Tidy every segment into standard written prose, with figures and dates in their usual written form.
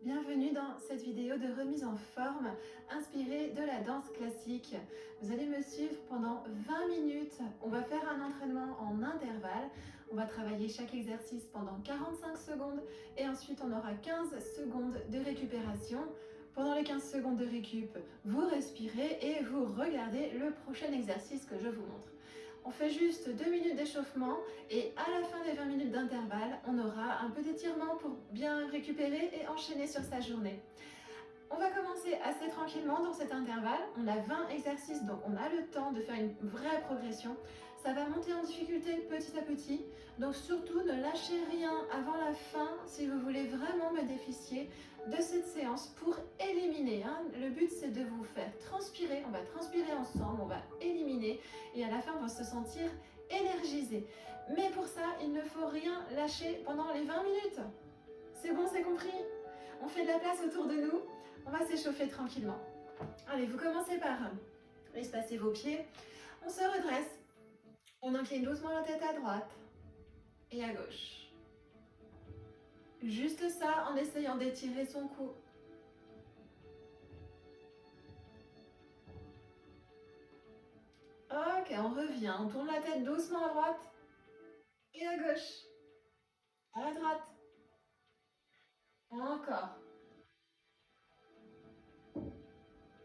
Bienvenue dans cette vidéo de remise en forme inspirée de la danse classique. Vous allez me suivre pendant 20 minutes. On va faire un entraînement en intervalle. On va travailler chaque exercice pendant 45 secondes et ensuite on aura 15 secondes de récupération. Pendant les 15 secondes de récup, vous respirez et vous regardez le prochain exercice que je vous montre. On fait juste 2 minutes d'échauffement et à la fin des 20 minutes d'intervalle, on aura un peu d'étirement pour bien récupérer et enchaîner sur sa journée. On va commencer assez tranquillement dans cet intervalle. On a 20 exercices, donc on a le temps de faire une vraie progression. Ça va monter en difficulté petit à petit. Donc surtout, ne lâchez rien avant la fin si vous voulez vraiment bénéficier de cette séance pour éliminer. Le but, c'est de vous faire transpirer. On va transpirer ensemble, on va éliminer. Et à la fin, on va se sentir énergisé. Mais pour ça, il ne faut rien lâcher pendant les 20 minutes. C'est bon, c'est compris? On fait de la place autour de nous. On va s'échauffer tranquillement. Allez, vous commencez par espacer vos pieds. On se redresse. On incline doucement la tête à droite et à gauche. Juste ça en essayant d'étirer son cou. Ok, on revient. On tourne la tête doucement à droite et à gauche. À droite. Encore.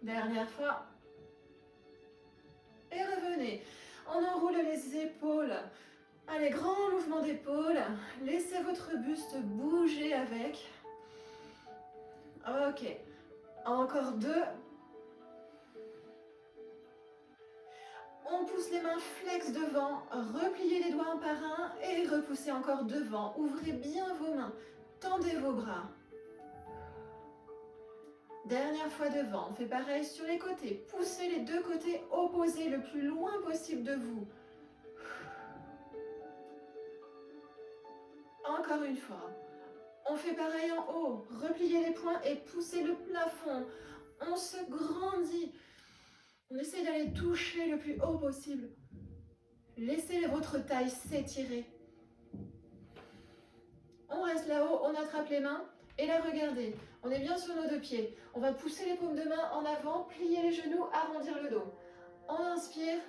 Dernière fois. Et revenez. On enroule les épaules. Allez, grand mouvement d'épaule. Laissez votre buste bouger avec. Ok. Encore 2. On pousse les mains flex devant. Repliez les doigts un par un et repoussez encore devant. Ouvrez bien vos mains. Tendez vos bras. Dernière fois devant. On fait pareil sur les côtés. Poussez les deux côtés opposés le plus loin possible de vous. Encore une fois. On fait pareil en haut. Repliez les poings et poussez le plafond. On se grandit. On essaie d'aller toucher le plus haut possible. Laissez votre taille s'étirer. On reste là-haut, on attrape les mains. Et là, regardez, on est bien sur nos deux pieds. On va pousser les paumes de main en avant, plier les genoux, arrondir le dos. On inspire,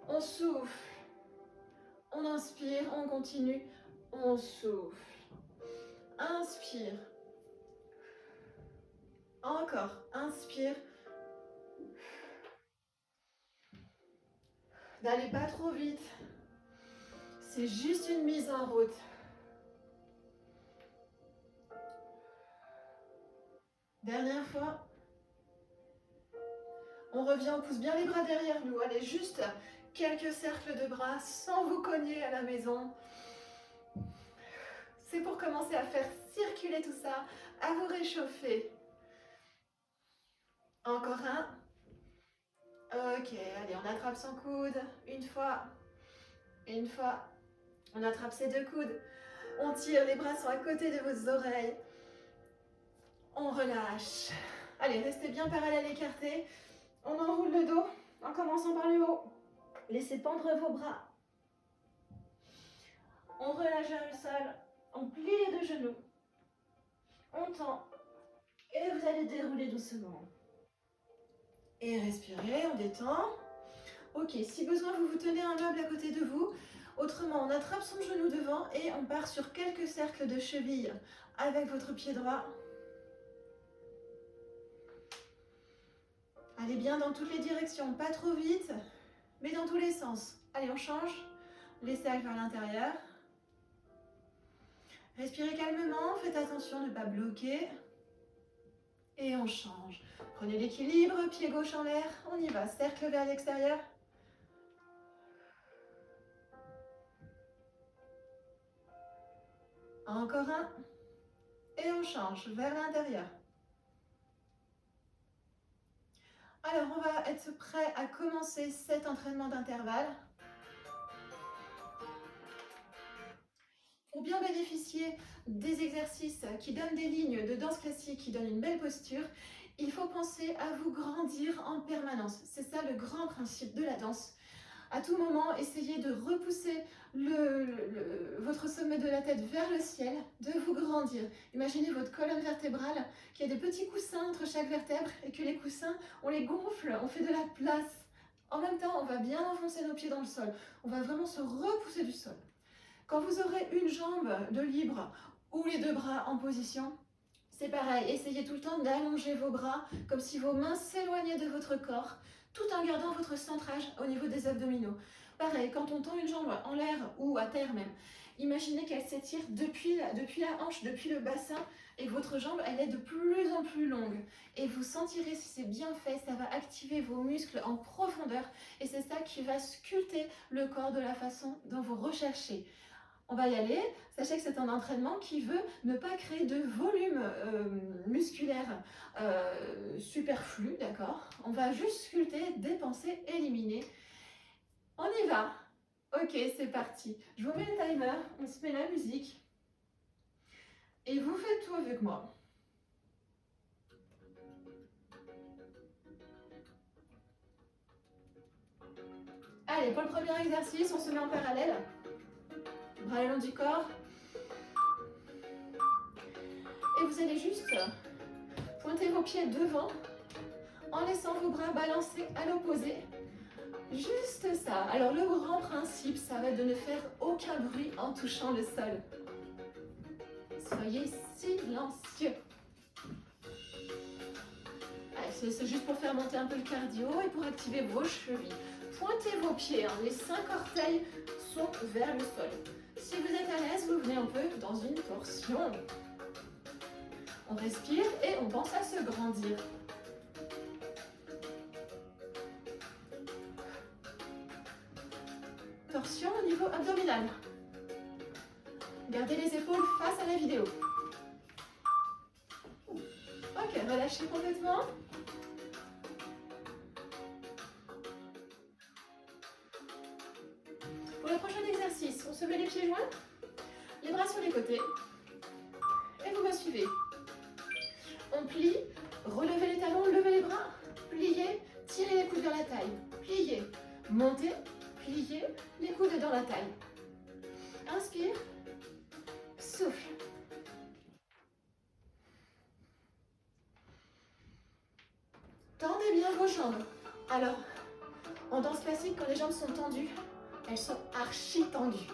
on souffle. On inspire, on continue, on souffle. Inspire. Encore, inspire. N'allez pas trop vite. C'est juste une mise en route. Dernière fois. On revient, on pousse bien les bras derrière nous. Allez, juste quelques cercles de bras sans vous cogner à la maison. C'est pour commencer à faire circuler tout ça, à vous réchauffer. Encore un. Ok, allez, on attrape son coude. Une fois. Une fois. On attrape ses deux coudes. On tire, les bras sont à côté de vos oreilles. On relâche. Allez, restez bien parallèle écartés. On enroule le dos en commençant par le haut. Laissez pendre vos bras. On relâche vers le sol. On plie les deux genoux. On tend. Et vous allez dérouler doucement. Et respirez, on détend. Ok, si besoin, vous vous tenez un meuble à côté de vous. Autrement, on attrape son genou devant et on part sur quelques cercles de cheville avec votre pied droit. Allez bien dans toutes les directions, pas trop vite, mais dans tous les sens. Allez, on change. Les cercles vers l'intérieur. Respirez calmement, faites attention de ne pas bloquer. Et on change. Prenez l'équilibre, pied gauche en l'air. On y va, cercle vers l'extérieur. Encore un. Et on change vers l'intérieur. Alors, on va être prêt à commencer cet entraînement d'intervalle. Pour bien bénéficier des exercices qui donnent des lignes de danse classique, qui donnent une belle posture, il faut penser à vous grandir en permanence. C'est ça le grand principe de la danse. À tout moment, essayez de repousser votre sommet de la tête vers le ciel, de vous grandir. Imaginez votre colonne vertébrale qui a des petits coussins entre chaque vertèbre et que les coussins, on les gonfle, on fait de la place. En même temps, on va bien enfoncer nos pieds dans le sol. On va vraiment se repousser du sol. Quand vous aurez une jambe de libre ou les deux bras en position, c'est pareil. Essayez tout le temps d'allonger vos bras comme si vos mains s'éloignaient de votre corps, tout en gardant votre centrage au niveau des abdominaux. Pareil, quand on tend une jambe en l'air ou à terre même, imaginez qu'elle s'étire depuis la hanche, depuis le bassin, et que votre jambe, elle est de plus en plus longue. Et vous sentirez, si c'est bien fait, ça va activer vos muscles en profondeur, et c'est ça qui va sculpter le corps de la façon dont vous recherchez. On va y aller. Sachez que c'est un entraînement qui veut ne pas créer de volume musculaire superflu, d'accord? On va juste sculpter, dépenser, éliminer. On y va. Ok, c'est parti. Je vous mets le timer, on se met la musique. Et vous faites tout avec moi. Allez, pour le premier exercice, on se met en parallèle. Bras le long du corps. Et vous allez juste pointer vos pieds devant en laissant vos bras balancer à l'opposé. Juste ça. Alors le grand principe, ça va être de ne faire aucun bruit en touchant le sol. Soyez silencieux. C'est juste pour faire monter un peu le cardio et pour activer vos chevilles. Pointez vos pieds, hein. Les 5 orteils sont vers le sol. Si vous êtes à l'aise, vous venez un peu dans une torsion. On respire et on pense à se grandir. Torsion au niveau abdominal. Gardez les épaules face à la vidéo. Ok, relâchez complètement. Pour le prochain exercice, on se met les pieds joints, les bras sur les côtés et vous me suivez. On plie, relevez les talons, levez les bras, pliez, tirez les coudes vers la taille, pliez, montez, pliez, les coudes dans la taille. Inspire, souffle. Tendez bien vos jambes. Alors, en danse classique, quand les jambes sont tendues, elles sont archi tendues.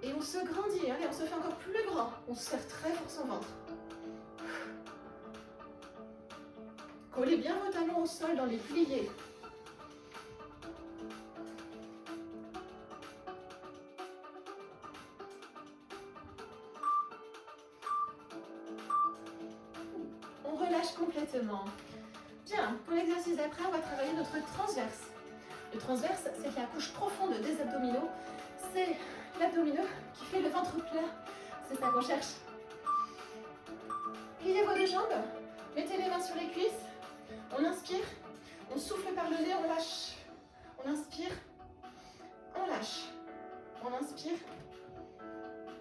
Et on se grandit, allez, on se fait encore plus grand. On serre très fort son ventre. Collez bien vos talons au sol dans les pliés. On relâche complètement. Bien, pour l'exercice d'après, on va travailler notre transverse. Le transverse, c'est la couche profonde des abdominaux. C'est l'abdominaux qui fait le ventre plat. C'est ça qu'on cherche. Pliez vos deux jambes. Mettez les mains sur les cuisses. On inspire. On souffle par le nez, on lâche. On inspire. On lâche. On inspire.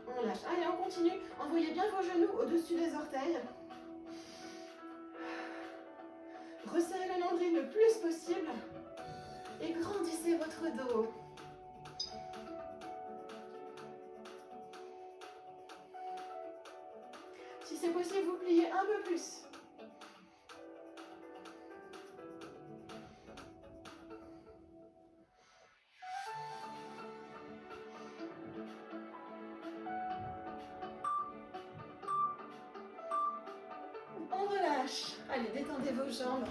On lâche. Allez, on continue. Envoyez bien vos genoux au-dessus des orteils. Resserrez le nombril le plus possible. Et grandissez votre dos. Si c'est possible, vous pliez un peu plus. On relâche. Allez, détendez vos jambes.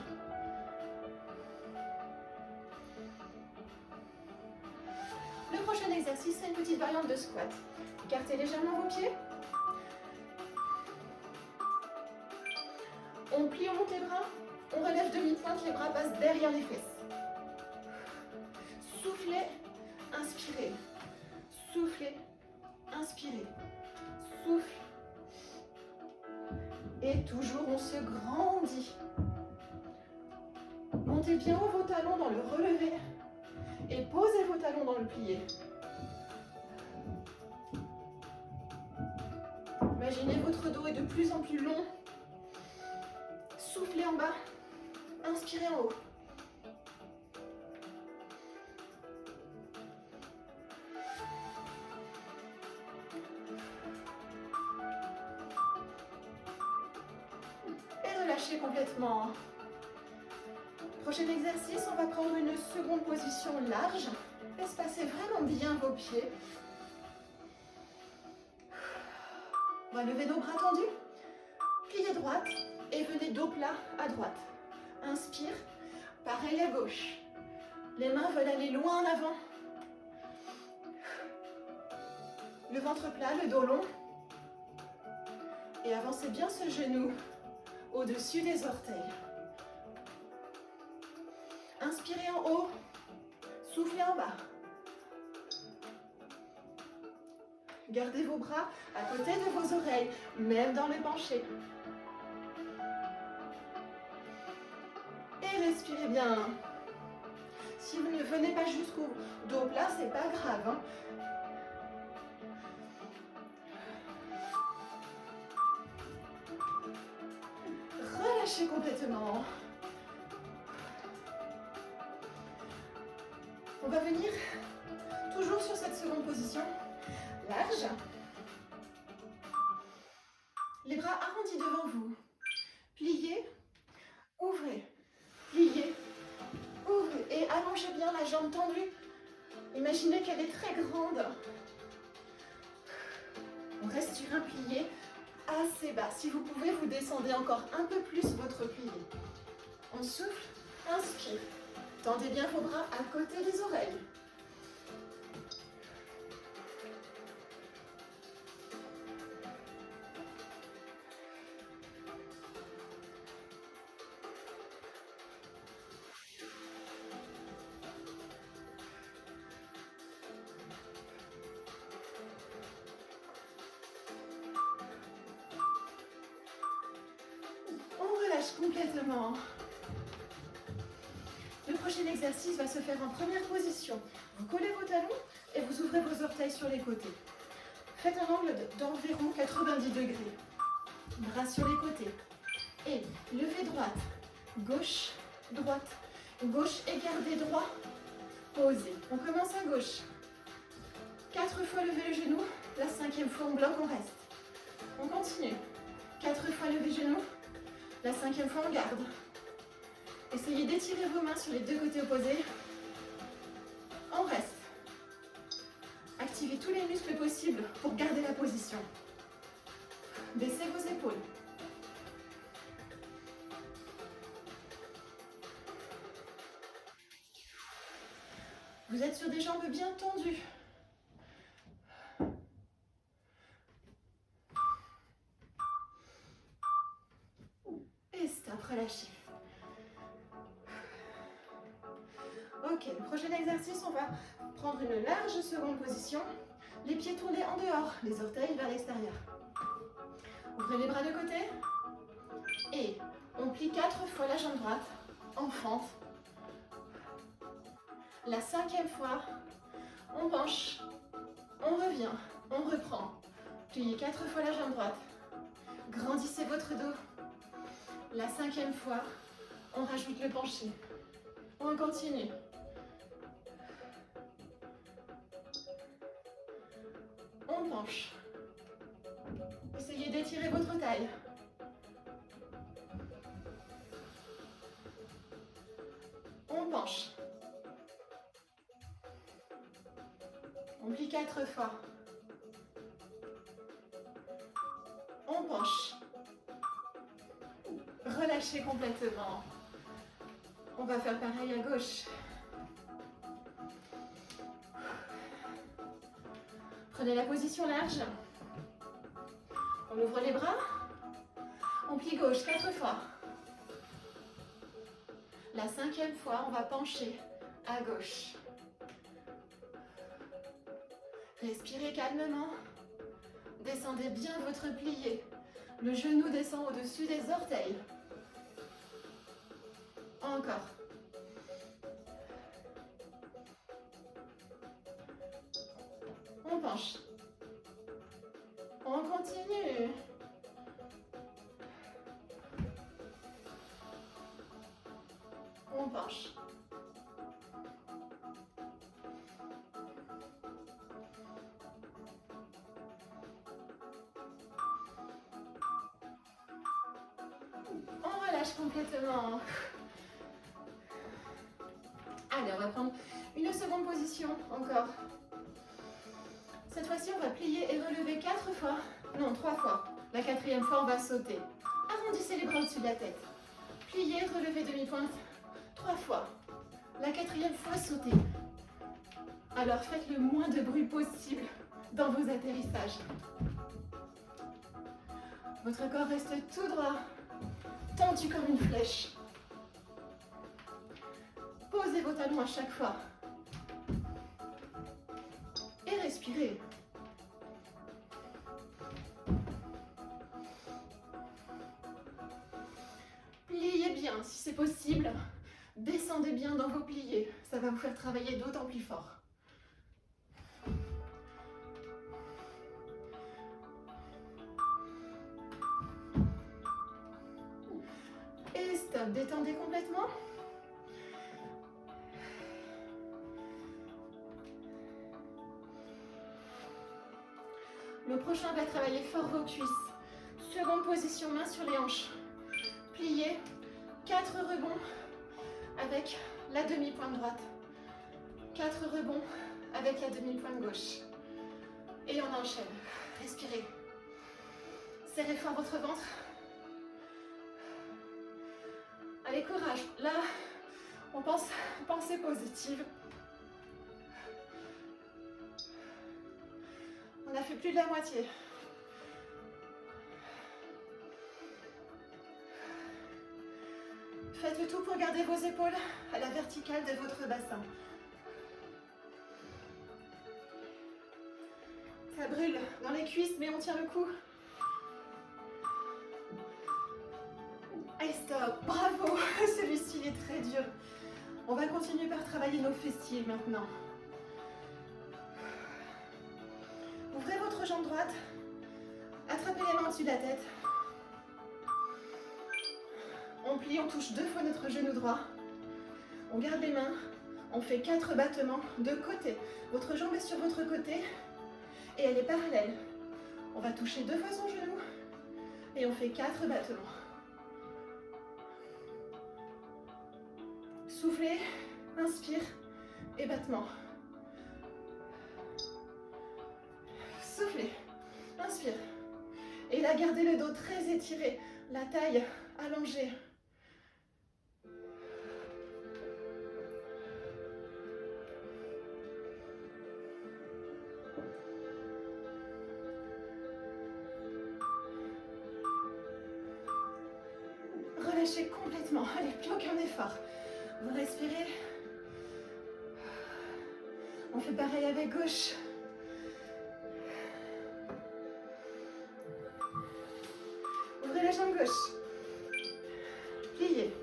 Le prochain exercice, c'est une petite variante de squat. Écartez légèrement vos pieds. On plie, on monte les bras. On relève demi-pointe, les bras passent derrière les fesses. Soufflez, inspirez. Soufflez, inspirez. Souffle. Et toujours, on se grandit. Montez bien haut vos talons dans le relevé. Et posez vos talons dans le plié. Imaginez votre dos est de plus en plus long. Soufflez en bas. Inspirez en haut. relâchez complètement. Prochain exercice, on va prendre une seconde position large. Espacez vraiment bien vos pieds. On va lever nos bras tendus. Pliez droite et venez dos plat à droite. Inspire, pareil à gauche. Les mains veulent aller loin en avant. Le ventre plat, le dos long. Et avancez bien ce genou au-dessus des orteils. Inspirez en haut, soufflez en bas. Gardez vos bras à côté de vos oreilles, même dans le penché. Et respirez bien. Si vous ne venez pas jusqu'au dos plat, c'est pas grave, hein. Relâchez complètement. On va venir toujours sur cette seconde position, large. Les bras arrondis devant vous. Pliez, ouvrez, pliez, ouvrez. Et allongez bien la jambe tendue. Imaginez qu'elle est très grande. On reste sur un plié assez bas. Si vous pouvez, vous descendez encore un peu plus votre plié. On souffle, inspire. Tendez bien vos bras à côté des oreilles. On relâche complètement. Le prochain exercice va se faire en première position. Vous collez vos talons et vous ouvrez vos orteils sur les côtés. Faites un angle d'environ 90 degrés. Bras sur les côtés. Et levez droite, gauche, droite, gauche et gardez droit. Posez. On commence à gauche. 4 fois lever le genou. La 5e fois on bloque, on reste. On continue. 4 fois lever le genou. La 5e fois on garde. Essayez d'étirer vos mains sur les deux côtés opposés. On reste. Activez tous les muscles possibles pour garder la position. Baissez vos épaules. Vous êtes sur des jambes bien tendues. Et stop, relâchez. Ok, le prochain exercice, on va prendre une large seconde position. Les pieds tournés en dehors, les orteils vers l'extérieur. Ouvrez les bras de côté. Et on plie 4 fois la jambe droite en fente. La 5e fois, on penche, on revient, on reprend. Pliez 4 fois la jambe droite. Grandissez votre dos. La 5e fois, on rajoute le penché. On continue. On penche. Essayez d'étirer votre taille. On penche. On plie 4 fois. On penche. Relâchez complètement. On va faire pareil à gauche. Prenez la position large. On ouvre les bras. On plie gauche 4 fois. La 5e fois, on va pencher à gauche. Respirez calmement. Descendez bien votre plié. Le genou descend au-dessus des orteils. Encore. On penche. On continue. On penche. On relâche. complètement. Allez, on va prendre une seconde position encore. Cette fois-ci, on va plier et relever 4 fois. Non, 3 fois. La 4e fois, on va sauter. Arrondissez les bras au-dessus de la tête. Pliez, relevez demi-pointe 3 fois. La 4e fois, sautez. Alors, faites le moins de bruit possible dans vos atterrissages. Votre corps reste tout droit, tendu comme une flèche. Posez vos talons à chaque fois. Et respirez. Pliez bien si c'est possible. Descendez bien dans vos pliés. Ça va vous faire travailler d'autant plus fort. Et stop, détendez complètement. Le prochain va travailler fort vos cuisses. Seconde position, main sur les hanches. Pliez, 4 rebonds avec la demi-pointe droite. 4 rebonds avec la demi-pointe gauche. Et on enchaîne. Respirez. Serrez fort votre ventre. Allez, courage. Là, on pense pensée positive. On a fait plus de la moitié. Faites tout pour garder vos épaules à la verticale de votre bassin. Ça brûle dans les cuisses, mais on tient le coup. Et stop, bravo, celui-ci est très dur. On va continuer par travailler nos fessiers maintenant. Ouvrez votre jambe droite, attrapez les mains au-dessus de la tête. On plie, on touche 2 fois notre genou droit. On garde les mains, on fait 4 battements de côté. Votre jambe est sur votre côté et elle est parallèle. On va toucher 2 fois son genou et on fait 4 battements. Soufflez, inspire et battement. Soufflez, inspire. Et là, gardez le dos très étiré, la taille allongée. Relâchez complètement, allez, plus aucun effort. Vous respirez. On fait pareil avec gauche. Ouvrez la jambe gauche. Pliez.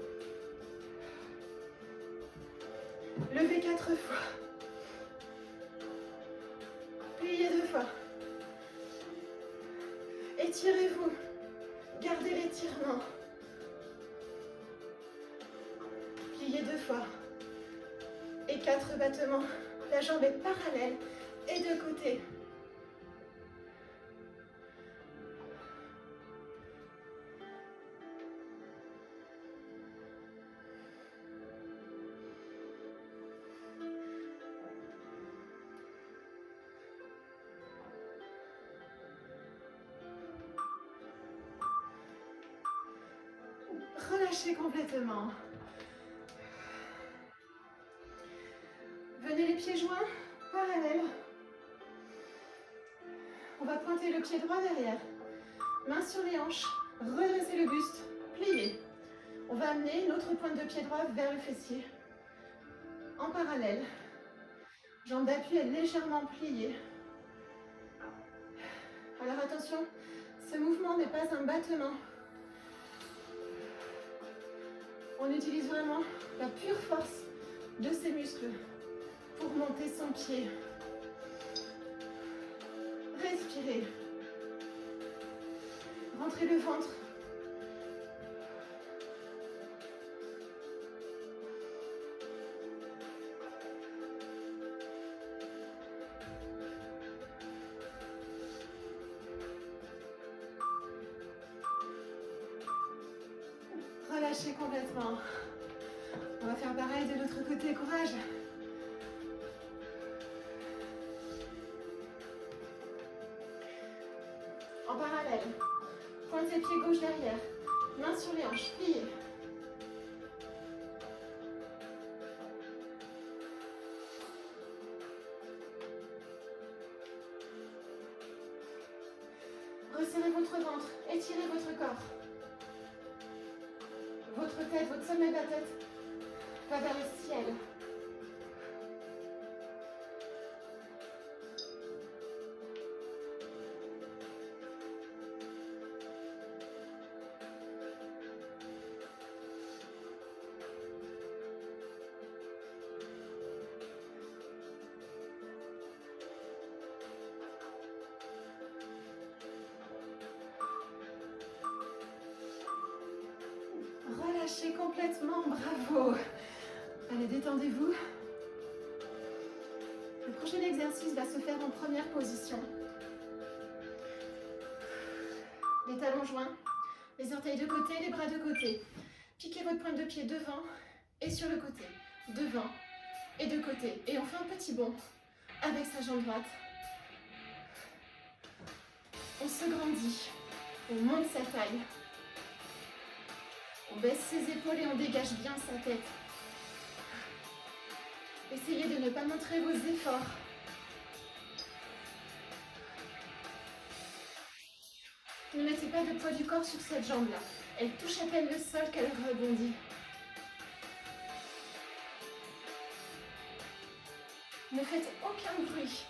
Levez 4 fois. Pliez 2 fois. Étirez-vous. Gardez l'étirement. Pliez 2 fois. Et 4 battements. La jambe est parallèle et de côté. Relâchez complètement. Venez les pieds joints, parallèles. On va pointer le pied droit derrière. Main sur les hanches, redressez le buste, pliez. On va amener notre pointe de pied droit vers le fessier. En parallèle. Jambe d'appui est légèrement pliée. Alors attention, ce mouvement n'est pas un battement. On utilise vraiment la pure force de ses muscles pour monter son pied. Respirez. Rentrez le ventre. relâchez complètement. On va faire pareil de l'autre côté, courage. En parallèle, pointez pied gauche derrière, main sur les hanches, pliez. Resserrez votre ventre, étirez votre corps. Votre tête, votre sommet de la tête va vers le ciel. Relâchez complètement, bravo. Allez, détendez-vous. Le prochain exercice va se faire en première position. Les talons joints, les orteils de côté, les bras de côté. Piquez votre pointe de pied devant et sur le côté. Devant et de côté. Et on fait un petit bond avec sa jambe droite. On se grandit. On monte sa taille. On baisse ses épaules et on dégage bien sa tête. Essayez de ne pas montrer vos efforts. Ne mettez pas de poids du corps sur cette jambe-là. Elle touche à peine le sol qu'elle rebondit. Ne faites aucun bruit.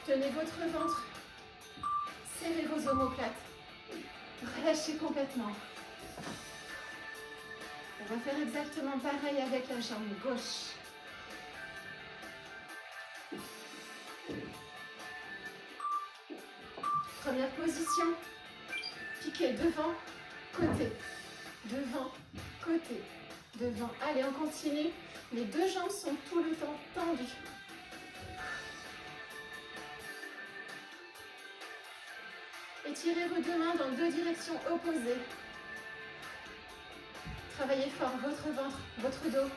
Tenez votre ventre. Serrez vos omoplates. Relâchez complètement. On va faire exactement pareil avec la jambe gauche. Première position. Piquez devant, côté. Devant, côté. Devant. Allez, on continue. Les deux jambes sont tout le temps tendues. Étirez vos deux mains dans deux directions opposées. Travaillez fort votre ventre, votre dos.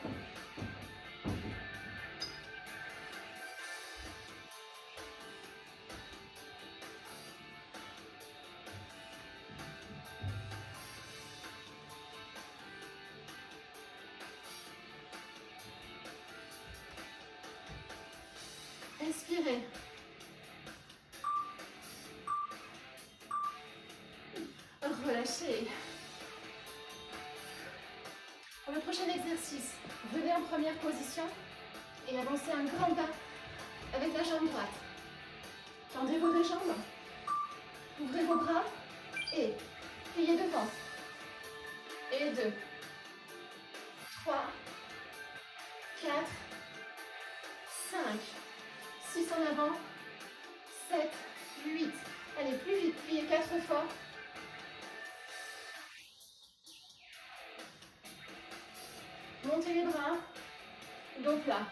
Inspirez. Relâchez. Pour le prochain exercice, venez en première position et avancez un grand pas avec la jambe droite. Tendez vos deux jambes, ouvrez vos bras et pliez devant. Et 2, 3, 4, 5, 6 en avant, 7, 8. Allez, plus vite, pliez 4 fois. Montez les bras, dos plat.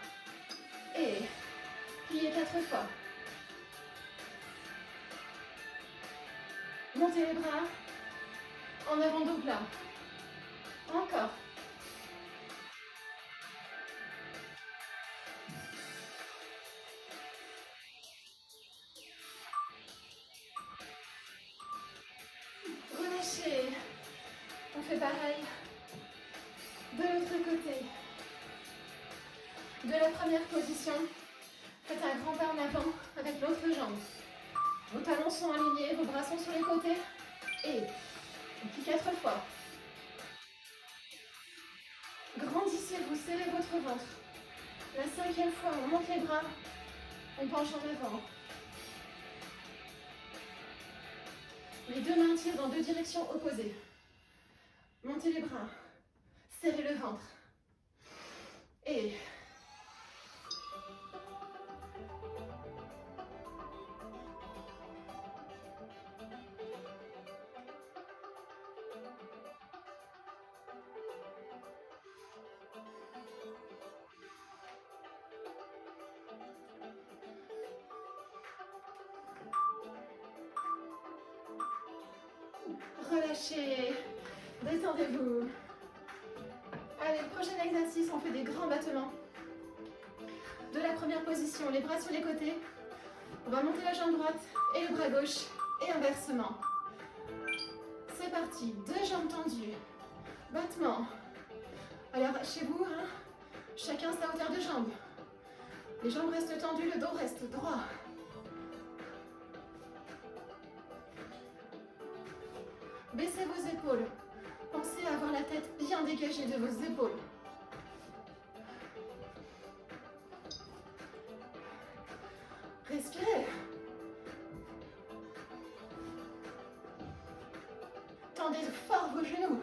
Et pliez 4 fois. Montez les bras, en avant, dos plat. Encore. Relâchez. On fait pareil. De l'autre côté. De la première position, faites un grand pas en avant avec l'autre jambe. Vos talons sont alignés, vos bras sont sur les côtés. Et on plie 4 fois. Grandissez-vous, serrez votre ventre. La 5e fois, on monte les bras, on penche en avant. Les deux mains tirent dans deux directions opposées. Montez les bras, serrez le ventre. Et Relâchez. Détendez-vous. Allez, prochain exercice, on fait des grands battements. De la première position, les bras sur les côtés. On va monter la jambe droite et le bras gauche et inversement. C'est parti, deux jambes tendues. Battement. Alors, chez vous, hein, chacun sa hauteur de jambe. Les jambes restent tendues, le dos reste droit. Baissez vos épaules. Pensez à avoir la tête bien dégagée de vos épaules. Respirez. Tendez fort vos genoux.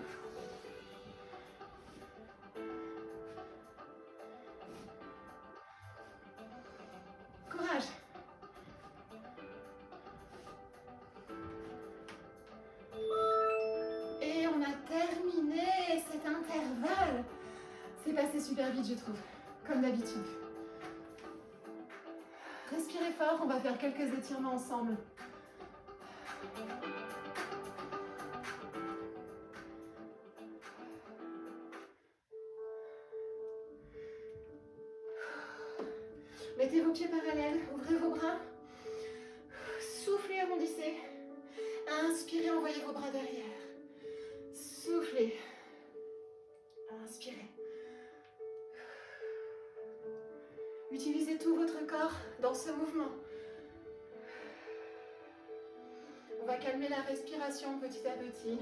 Courage. Et on a terminé cet intervalle. C'est passé super vite, je trouve, comme d'habitude. Respirez fort, on va faire quelques étirements ensemble. Mettez vos pieds parallèles, ouvrez vos bras. Soufflez, arrondissez. Inspirez, envoyez vos bras derrière. Soufflez. Inspirez. Utilisez tout votre corps dans ce mouvement. On va calmer la respiration petit à petit.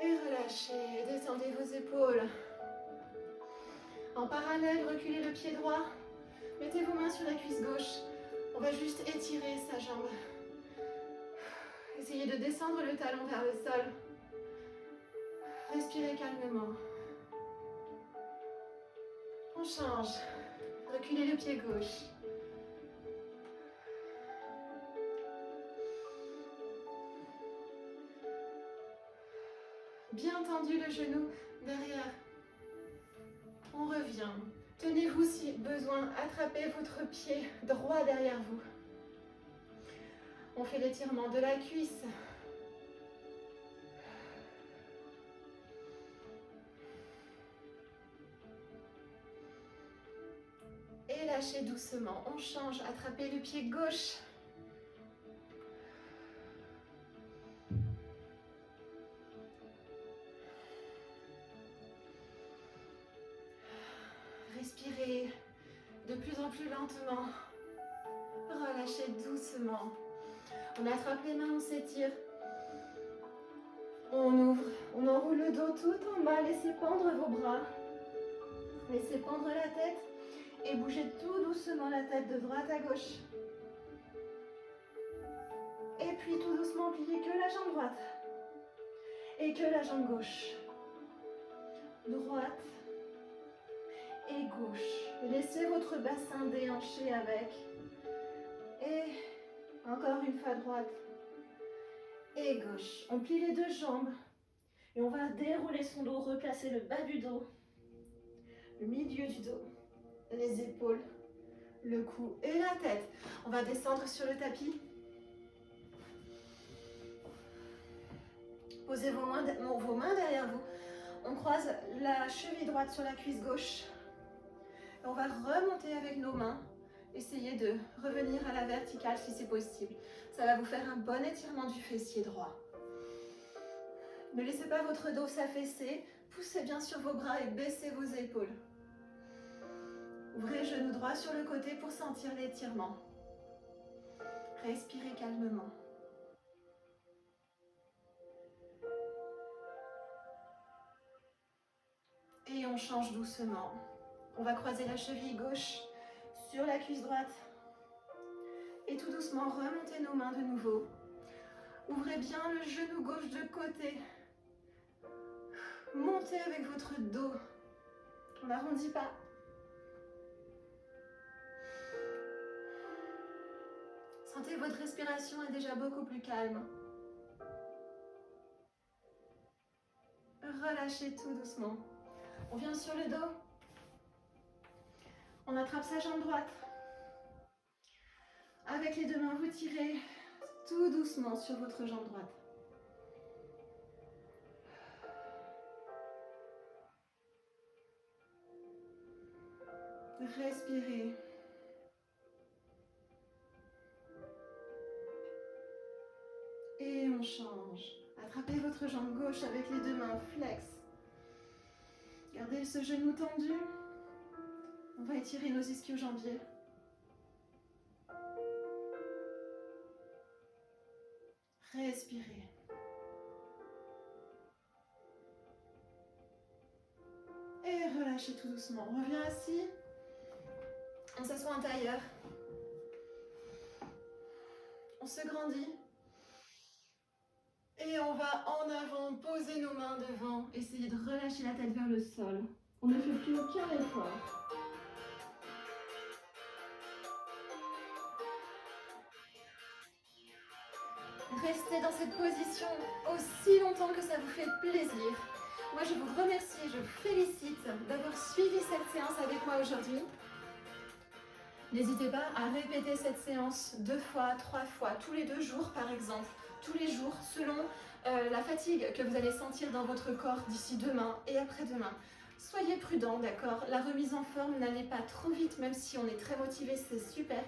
Et relâchez, descendez vos épaules. En parallèle, reculez le pied droit. Mettez vos mains sur la cuisse gauche. On va juste étirer sa jambe. Essayez de descendre le talon vers le sol. Respirez calmement. On change. Reculez le pied gauche. Bien tendu le genou derrière. On revient. Tenez-vous si besoin. Attrapez votre pied droit derrière vous. On fait l'étirement de la cuisse. Et lâchez doucement. On change. Attrapez le pied gauche. Respirez de plus en plus lentement. Relâchez doucement. On attrape les mains, on s'étire. On ouvre, on enroule le dos tout en bas. Laissez pendre vos bras. Laissez pendre la tête et bougez tout doucement la tête de droite à gauche. Et puis tout doucement, pliez que la jambe droite et que la jambe gauche. Droite et gauche. Laissez votre bassin déhanché avec. Et encore une fois droite et gauche. On plie les deux jambes et on va dérouler son dos, replacer le bas du dos, le milieu du dos, les épaules, le cou et la tête. On va descendre sur le tapis. Posez vos mains derrière vous. On croise la cheville droite sur la cuisse gauche. Et on va remonter avec nos mains. Essayez de revenir à la verticale si c'est possible. Ça va vous faire un bon étirement du fessier droit. Ne laissez pas votre dos s'affaisser. Poussez bien sur vos bras et baissez vos épaules. Ouvrez genou droit sur le côté pour sentir l'étirement. Respirez calmement. Et on change doucement. On va croiser la cheville gauche sur la cuisse droite. Et tout doucement, remontez nos mains de nouveau. Ouvrez bien le genou gauche de côté. Montez avec votre dos. On n'arrondit pas. Sentez votre respiration est déjà beaucoup plus calme. Relâchez tout doucement. On vient sur le dos. On attrape sa jambe droite. Avec les deux mains, vous tirez tout doucement sur votre jambe droite. Respirez. Et on change. Attrapez votre jambe gauche avec les deux mains, flex. Gardez ce genou tendu. On va étirer nos ischio-jambiers. Respirez. Et relâchez tout doucement. On revient assis. On s'assoit en tailleur. On se grandit. Et on va en avant, poser nos mains devant. Essayez de relâcher la tête vers le sol. On ne fait plus aucun effort. Restez dans cette position aussi longtemps que ça vous fait plaisir. Moi, je vous remercie, je vous félicite d'avoir suivi cette séance avec moi aujourd'hui. N'hésitez pas à répéter cette séance 2 fois, 3 fois, tous les 2 jours par exemple, tous les jours selon la fatigue que vous allez sentir dans votre corps d'ici demain et après-demain. Soyez prudents, d'accord? La remise en forme, n'allez pas trop vite, même si on est très motivé, c'est super.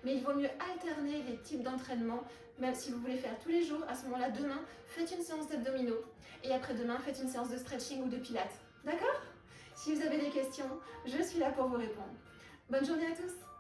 Mais il vaut mieux alterner les types d'entraînement, même si vous voulez faire tous les jours. À ce moment-là, demain, faites une séance d'abdominaux. Et après-demain, faites une séance de stretching ou de pilates. D'accord? Si vous avez des questions, je suis là pour vous répondre. Bonne journée à tous!